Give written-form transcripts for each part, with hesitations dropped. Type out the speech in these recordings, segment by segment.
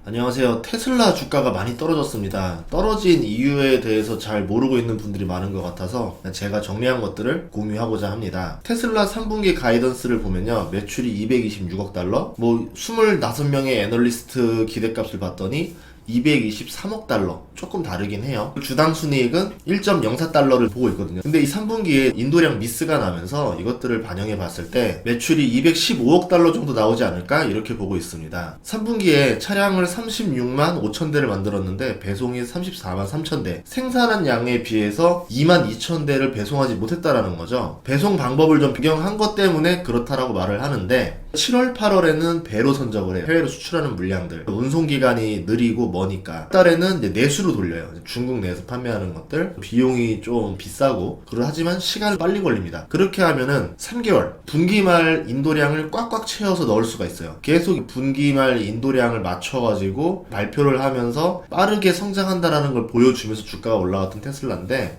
안녕하세요. 테슬라 주가가 많이 떨어졌습니다. 떨어진 이유에 대해서 잘 모르고 있는 분들이 많은 것 같아서 제가 정리한 것들을 공유하고자 합니다. 테슬라 3분기 가이던스를 보면요. 매출이 226억 달러, 25명의 애널리스트 기대값을 봤더니 223억 달러, 조금 다르긴 해요. 주당 순이익은 1.04달러를 보고 있거든요. 근데 이 3분기에 인도량 미스가 나면서 이것들을 반영해 봤을 때 매출이 215억 달러 정도 나오지 않을까 이렇게 보고 있습니다. 3분기에 차량을 36만 5천 대를 만들었는데 배송이 34만 3천 대, 생산한 양에 비해서 2만 2천 대를 배송하지 못했다라는 거죠. 배송 방법을 좀 변경한 것 때문에 그렇다라고 말을 하는데 7월, 8월에는 배로 선적을 해요. 해외로 수출하는 물량들. 운송기간이 느리고 머니까. 달에는 이제 내수로 돌려요. 중국 내에서 판매하는 것들. 비용이 좀 비싸고, 하지만 시간이 빨리 걸립니다. 그렇게 하면은 3개월, 분기말 인도량을 꽉꽉 채워서 넣을 수가 있어요. 계속 분기말 인도량을 맞춰가지고 발표를 하면서 빠르게 성장한다라는 걸 보여주면서 주가가 올라갔던 테슬라인데,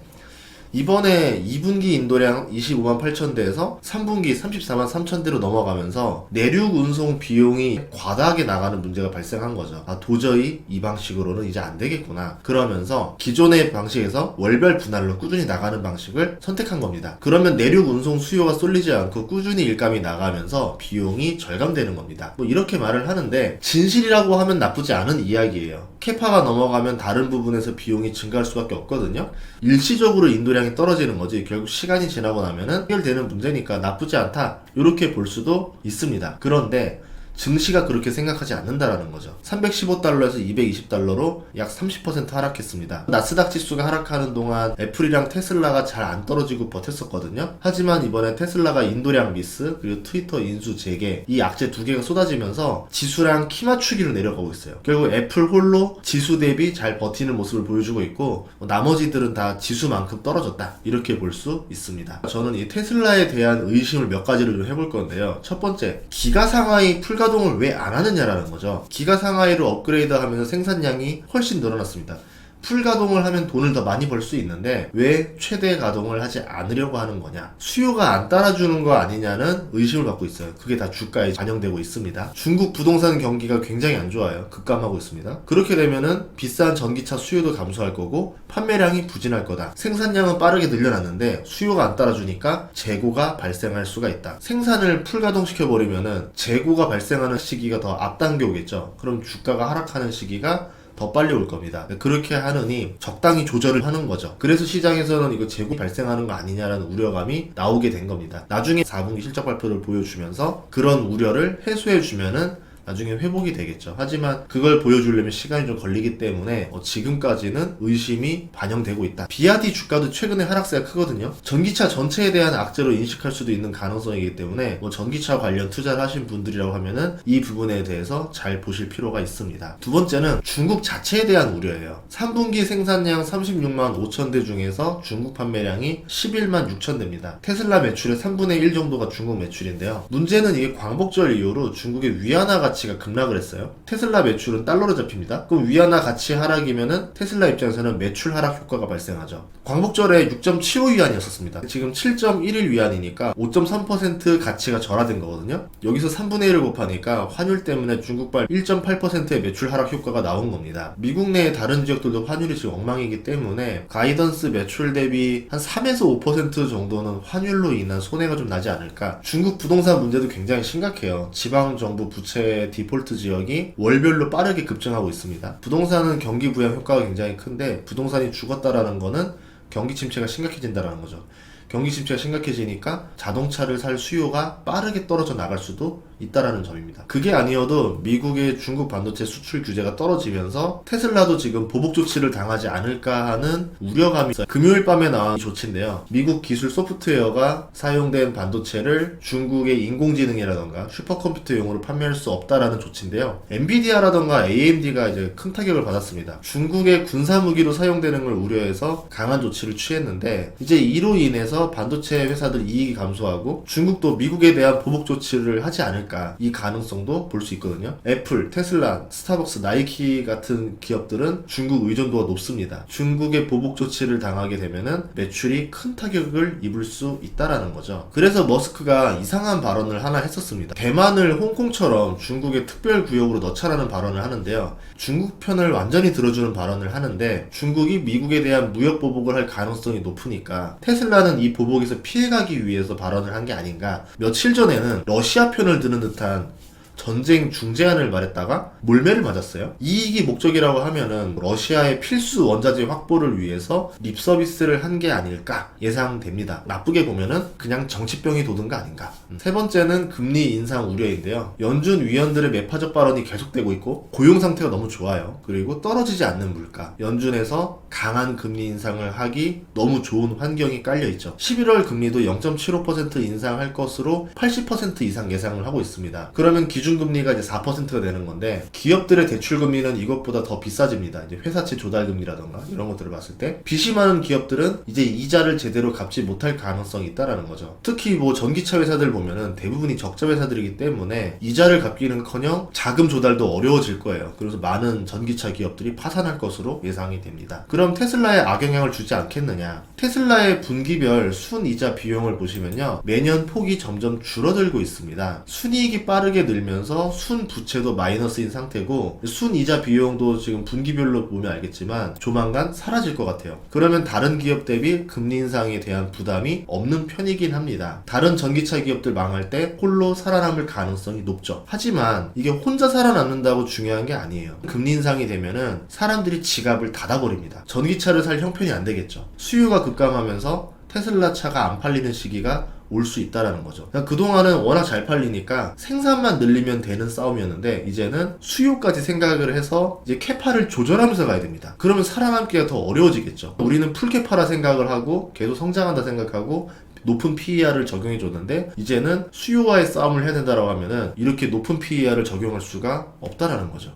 이번에 2분기 인도량 25만 8천 대에서 3분기 34만 3천 대로 넘어가면서 내륙 운송 비용이 과다하게 나가는 문제가 발생한 거죠. 도저히 이 방식으로는 이제 안 되겠구나. 그러면서 기존의 방식에서 월별 분할로 꾸준히 나가는 방식을 선택한 겁니다. 그러면 내륙 운송 수요가 쏠리지 않고 꾸준히 일감이 나가면서 비용이 절감되는 겁니다. 이렇게 말을 하는데 진실이라고 하면 나쁘지 않은 이야기예요. 캐파가 넘어가면 다른 부분에서 비용이 증가할 수밖에 없거든요. 일시적으로 인도량이 떨어지는 거지 결국 시간이 지나고 나면은 해결되는 문제니까 나쁘지 않다 이렇게 볼 수도 있습니다. 그런데 증시가 그렇게 생각하지 않는다라는 거죠. 315달러에서 220달러로 약 30% 하락했습니다. 나스닥 지수가 하락하는 동안 애플이랑 테슬라가 잘 안 떨어지고 버텼었거든요. 하지만 이번에 테슬라가 인도량 미스 그리고 트위터 인수 재개 이 악재 두 개가 쏟아지면서 지수랑 키 맞추기로 내려가고 있어요. 결국 애플 홀로 지수 대비 잘 버티는 모습을 보여주고 있고 나머지들은 다 지수만큼 떨어졌다 이렇게 볼 수 있습니다. 저는 이 테슬라에 대한 의심을 몇 가지를 좀 해볼 건데요. 첫 번째, 기가 상하이 풀가동을 왜 안 하느냐라는 거죠. 기가 상하이로 업그레이드 하면서 생산량이 훨씬 늘어났습니다. 풀가동을 하면 돈을 더 많이 벌 수 있는데 왜 최대 가동을 하지 않으려고 하는 거냐, 수요가 안 따라주는 거 아니냐는 의심을 받고 있어요. 그게 다 주가에 반영되고 있습니다. 중국 부동산 경기가 굉장히 안 좋아요. 급감하고 있습니다. 그렇게 되면은 비싼 전기차 수요도 감소할 거고 판매량이 부진할 거다. 생산량은 빠르게 늘려놨는데 수요가 안 따라주니까 재고가 발생할 수가 있다. 생산을 풀가동시켜버리면은 재고가 발생하는 시기가 더 앞당겨 오겠죠. 그럼 주가가 하락하는 시기가 더 빨리 올 겁니다. 그렇게 하느니 적당히 조절을 하는 거죠. 그래서 시장에서는 이거 재고 발생하는 거 아니냐라는 우려감이 나오게 된 겁니다. 나중에 4분기 실적 발표를 보여주면서 그런 우려를 해소해주면은 나중에 회복이 되겠죠. 하지만 그걸 보여주려면 시간이 좀 걸리기 때문에 지금까지는 의심이 반영되고 있다. 비아디 주가도 최근에 하락세가 크거든요. 전기차 전체에 대한 악재로 인식할 수도 있는 가능성이기 때문에 전기차 관련 투자를 하신 분들이라고 하면은 이 부분에 대해서 잘 보실 필요가 있습니다. 두 번째는 중국 자체에 대한 우려예요. 3분기 생산량 36만 5천 대 중에서 중국 판매량이 11만 6천 대입니다. 테슬라 매출의 3분의 1 정도가 중국 매출인데요. 문제는 이게 광복절 이후로 중국의 위안화 가치가 급락을 했어요. 테슬라 매출은 달러로 잡힙니다. 그럼 위안화 가치 하락이면은 테슬라 입장에서는 매출 하락 효과가 발생하죠. 광복절에 6.75위안이었었습니다. 지금 7.11 위안이니까 5.3% 가치가 절하된 거거든요. 여기서 3분의 1을 곱하니까 환율 때문에 중국발 1.8%의 매출 하락 효과가 나온 겁니다. 미국 내의 다른 지역들도 환율이 지금 엉망이기 때문에 가이던스 매출 대비 한 3에서 5% 정도는 환율로 인한 손해가 좀 나지 않을까. 중국 부동산 문제도 굉장히 심각해요. 지방정부 부채 디폴트 지역이 월별로 빠르게 급증하고 있습니다. 부동산은 경기 부양 효과가 굉장히 큰데 부동산이 죽었다라는 거는 경기 침체가 심각해진다라는 거죠. 경기 침체가 심각해지니까 자동차를 살 수요가 빠르게 떨어져 나갈 수도 있다라는 점입니다. 그게 아니어도 미국의 중국 반도체 수출 규제가 떨어지면서 테슬라도 지금 보복 조치를 당하지 않을까 하는 우려감이 있어요. 금요일 밤에 나온 조치인데요. 미국 기술 소프트웨어가 사용된 반도체를 중국의 인공지능이라던가 슈퍼컴퓨터용으로 판매할 수 없다라는 조치인데요. 엔비디아라던가 AMD가 이제 큰 타격을 받았습니다. 중국의 군사무기로 사용되는 걸 우려해서 강한 조치를 취했는데 이제 이로 인해서 반도체 회사들 이익이 감소하고 중국도 미국에 대한 보복 조치를 하지 않을까 않을까, 이 가능성도 볼 수 있거든요. 애플, 테슬라, 스타벅스, 나이키 같은 기업들은 중국 의존도가 높습니다. 중국의 보복 조치를 당하게 되면은 매출이 큰 타격을 입을 수 있다라는 거죠. 그래서 머스크가 이상한 발언을 하나 했었습니다. 대만을 홍콩처럼 중국의 특별 구역으로 넣자라는 발언을 하는데요. 중국 편을 완전히 들어주는 발언을 하는데 중국이 미국에 대한 무역 보복을 할 가능성이 높으니까 테슬라는 이 보복에서 피해가기 위해서 발언을 한 게 아닌가. 며칠 전에는 러시아 편을 드는 듯한 전쟁 중재안을 말했다가 몰매를 맞았어요. 이익이 목적이라고 하면은 러시아의 필수 원자재 확보를 위해서 립 서비스를 한 게 아닐까 예상됩니다. 나쁘게 보면은 그냥 정치병이 돋은 거 아닌가. 세 번째는 금리 인상 우려인데요. 연준 위원들의 매파적 발언이 계속되고 있고 고용 상태가 너무 좋아요. 그리고 떨어지지 않는 물가. 연준에서 강한 금리 인상을 하기 너무 좋은 환경이 깔려 있죠. 11월 금리도 0.75% 인상할 것으로 80% 이상 예상을 하고 있습니다. 그러면 기준금리가 이제 4%가 되는 건데 기업들의 대출금리는 이것보다 더 비싸집니다. 이제 회사채 조달금리라던가 이런 것들을 봤을 때 빚이 많은 기업들은 이제 이자를 제대로 갚지 못할 가능성이 있다라는 거죠. 특히 뭐 전기차 회사들 보면은 대부분이 적자 회사들이기 때문에 이자를 갚기는커녕 자금 조달도 어려워질 거예요. 그래서 많은 전기차 기업들이 파산할 것으로 예상이 됩니다. 그럼 테슬라에 악영향을 주지 않겠느냐? 테슬라의 분기별 순이자 비용을 보시면요. 매년 폭이 점점 줄어들고 있습니다. 순이익이 빠르게 늘면서 순부채도 마이너스인 상태고 순이자 비용도 지금 분기별로 보면 알겠지만 조만간 사라질 것 같아요. 그러면 다른 기업 대비 금리 인상에 대한 부담이 없는 편이긴 합니다. 다른 전기차 기업들 망할 때 홀로 살아남을 가능성이 높죠. 하지만 이게 혼자 살아남는다고 중요한 게 아니에요. 금리 인상이 되면은 사람들이 지갑을 닫아버립니다. 전기차를 살 형편이 안 되겠죠. 수요가 급감하면서 테슬라 차가 안 팔리는 시기가 올 수 있다라는 거죠. 그동안은 워낙 잘 팔리니까 생산만 늘리면 되는 싸움이었는데 이제는 수요까지 생각을 해서 이제 캐파를 조절하면서 가야 됩니다. 그러면 살아남기가 더 어려워지겠죠. 우리는 풀캐파라 생각을 하고 계속 성장한다 생각하고 높은 PER을 적용해 줬는데 이제는 수요와의 싸움을 해야 된다라고 하면은 이렇게 높은 PER을 적용할 수가 없다라는 거죠.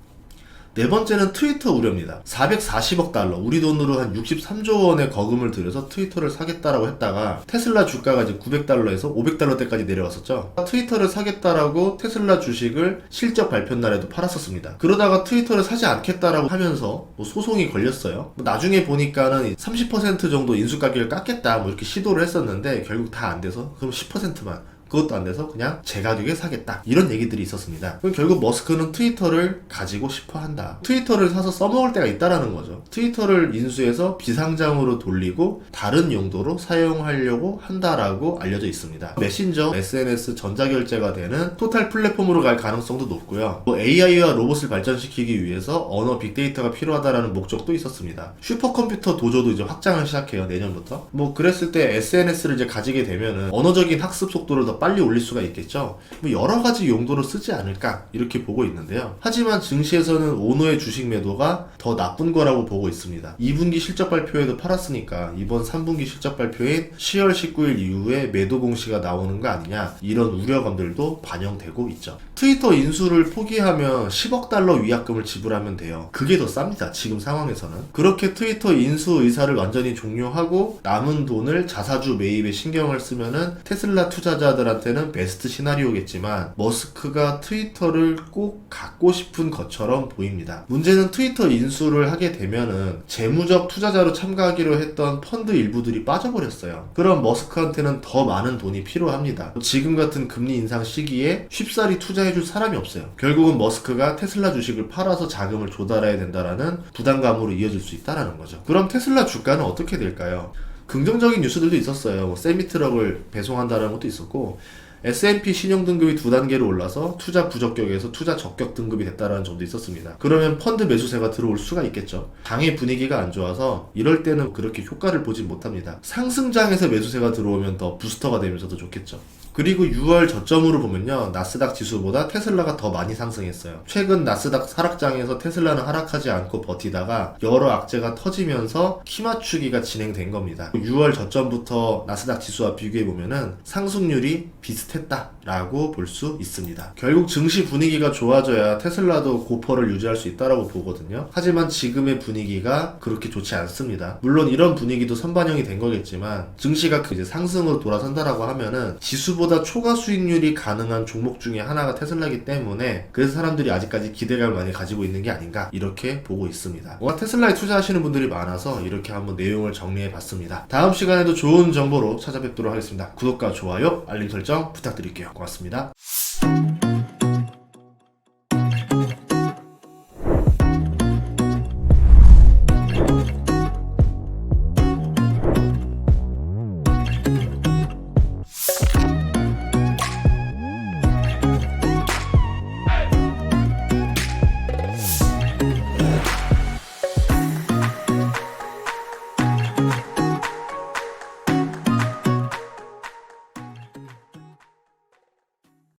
네 번째는 트위터 우려입니다. 440억 달러, 우리 돈으로 한 63조 원의 거금을 들여서 트위터를 사겠다라고 했다가 테슬라 주가가 이제 900달러에서 500달러대까지 내려왔었죠. 트위터를 사겠다라고 테슬라 주식을 실적 발표 날에도 팔았었습니다. 그러다가 트위터를 사지 않겠다라고 하면서 뭐 소송이 걸렸어요. 나중에 보니까는 30% 정도 인수가격을 깎겠다 뭐 이렇게 시도를 했었는데 결국 다 안 돼서 그럼 10%만 그것도 안 돼서 그냥 제 가격에 사겠다 이런 얘기들이 있었습니다. 그럼 결국 머스크는 트위터를 가지고 싶어 한다. 트위터를 사서 써먹을 때가 있다라는 거죠. 트위터를 인수해서 비상장으로 돌리고 다른 용도로 사용하려고 한다라고 알려져 있습니다. 메신저, SNS 전자결제가 되는 토탈 플랫폼으로 갈 가능성도 높고요. AI와 로봇을 발전시키기 위해서 언어 빅데이터가 필요하다라는 목적도 있었습니다. 슈퍼컴퓨터 도조도 이제 확장을 시작해요. 내년부터. 뭐 그랬을 때 SNS를 이제 가지게 되면은 언어적인 학습 속도를 더 빨리 올릴 수가 있겠죠. 뭐 여러 가지 용도로 쓰지 않을까 이렇게 보고 있는데요. 하지만 증시에서는 오너의 주식 매도가 더 나쁜 거라고 보고 있습니다. 2분기 실적 발표에도 팔았으니까 이번 3분기 실적 발표인 10월 19일 이후에 매도 공시가 나오는 거 아니냐 이런 우려감들도 반영되고 있죠. 트위터 인수를 포기하면 10억 달러 위약금을 지불하면 돼요. 그게 더 쌉니다. 지금 상황에서는. 그렇게 트위터 인수 의사를 완전히 종료하고 남은 돈을 자사주 매입에 신경을 쓰면은 테슬라 투자자들한테는 베스트 시나리오겠지만 머스크가 트위터를 꼭 갖고 싶은 것처럼 보입니다. 문제는 트위터 인수를 하게 되면은 재무적 투자자로 참가하기로 했던 펀드 일부들이 빠져버렸어요. 그럼 머스크한테는 더 많은 돈이 필요합니다. 지금 같은 금리 인상 시기에 쉽사리 투자해줄 사람이 없어요. 결국은 머스크가 테슬라 주식을 팔아서 자금을 조달해야 된다라는 부담감으로 이어질 수 있다는 거죠. 그럼 테슬라 주가는 어떻게 될까요? 긍정적인 뉴스들도 있었어요. 세미트럭을 배송한다는 것도 있었고 S&P 신용 등급이 2단계로 올라서 투자 부적격에서 투자 적격 등급이 됐다는 점도 있었습니다. 그러면 펀드 매수세가 들어올 수가 있겠죠. 장의 분위기가 안 좋아서 이럴 때는 그렇게 효과를 보지 못합니다. 상승장에서 매수세가 들어오면 더 부스터가 되면서 더 좋겠죠. 그리고 6월 저점으로 보면요. 나스닥 지수보다 테슬라가 더 많이 상승했어요. 최근 나스닥 하락장에서 테슬라는 하락하지 않고 버티다가 여러 악재가 터지면서 키 맞추기가 진행된 겁니다. 6월 저점부터 나스닥 지수와 비교해보면은 상승률이 비슷했다라고 볼 수 있습니다. 결국 증시 분위기가 좋아져야 테슬라도 고퍼를 유지할 수 있다라고 보거든요. 하지만 지금의 분위기가 그렇게 좋지 않습니다. 물론 이런 분위기도 선반영이 된 거겠지만 증시가 이제 상승으로 돌아선다라고 하면은 지수보다 초과 수익률이 가능한 종목 중에 하나가 테슬라이기 때문에 그래서 사람들이 아직까지 기대감을 많이 가지고 있는 게 아닌가 이렇게 보고 있습니다. 워낙 테슬라에 투자하시는 분들이 많아서 이렇게 한번 내용을 정리해 봤습니다. 다음 시간에도 좋은 정보로 찾아뵙도록 하겠습니다. 구독과 좋아요, 알림 설정 부탁드릴게요. 고맙습니다.